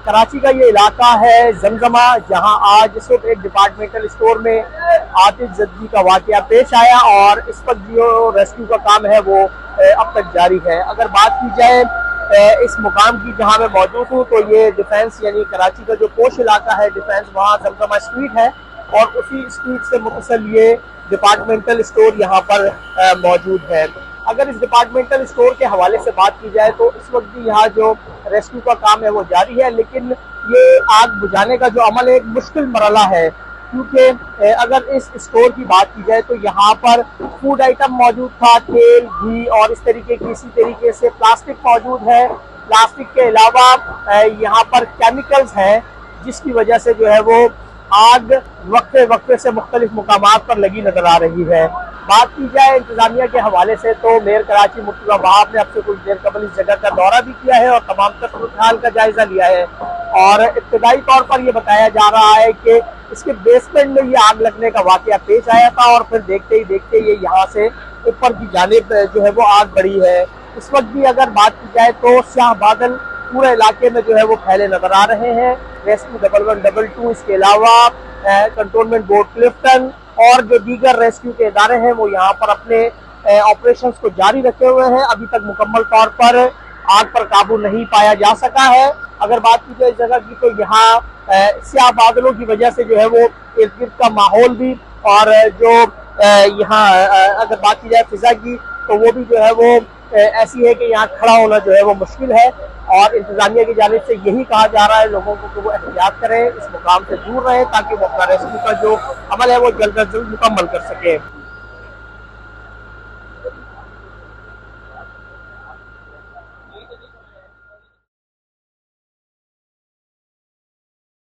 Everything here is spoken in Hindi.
कराची का ये इलाका है जमजमा, जहां आज सुबह एक डिपार्टमेंटल स्टोर में आतिशज़दगी का वाकया पेश आया और इस वक्त जो रेस्क्यू का काम है वो अब तक जारी है। अगर बात की जाए इस मुकाम की जहां मैं मौजूद हूं तो ये डिफेंस यानी कराची का जो पोश इलाका है डिफेंस, वहां जमजमा स्ट्रीट है और उसी स्ट्रीट से मुतसल ये डिपार्टमेंटल स्टोर यहाँ पर मौजूद है। अगर इस डिपार्टमेंटल स्टोर के हवाले से बात की जाए तो इस वक्त भी यहाँ जो रेस्क्यू का काम है वो जारी है, लेकिन ये आग बुझाने का जो अमल है एक मुश्किल मरला है, क्योंकि अगर इस स्टोर की बात की जाए तो यहाँ पर फूड आइटम मौजूद था, तेल, घी और इस तरीके की इसी तरीके से प्लास्टिक मौजूद है। प्लास्टिक के अलावा यहाँ पर केमिकल्स हैं जिसकी वजह से जो है वो आग वक्फे वक्फे से मुख्तलिफ मुकामात पर लगी नजर आ रही है। बात की जाए इंतजामिया के हवाले से तो मेयर कराची मुर्तज़ा वहाब ने अब से कुछ देर कबल इस जगह का दौरा भी किया है और तमाम सूरत हाल का जायजा लिया है और इब्तदाई तौर पर यह बताया जा रहा है कि इसके बेसमेंट में ये आग लगने का वाकया पेश आया था और फिर देखते ही देखते ये यहाँ से ऊपर की जानिब जो है वो आग बढ़ी है। इस वक्त भी अगर बात की जाए तो स्याह बादल पूरे इलाके में जो है वो फैले नजर आ रहे हैं। रेस्क्यू 1112, इसके अलावा कंट्रोलमेंट बोर्ड क्लिफ्टन और जो दीगर रेस्क्यू के इदारे हैं वो यहाँ पर अपने ऑपरेशंस को जारी रखे हुए हैं। अभी तक मुकम्मल तौर पर आग पर काबू नहीं पाया जा सका है। अगर बात की जाए इस जगह की तो यहाँ स्याह बादलों की वजह से जो है वो इर्द गिर्द का माहौल भी और जो यहाँ अगर बात की जाए फिजा की तो वो भी जो है वो ऐसी है कि यहाँ खड़ा होना जो है वो मुश्किल है और इंतजामिया की जानिब से यही कहा जा रहा है लोगों को कि वो एहतियात करें, इस मुकाम से दूर रहें ताकि वो अपना रेस्क्यू का जो अमल है वो जल्द अज जल्द मुकम्मल कर सके।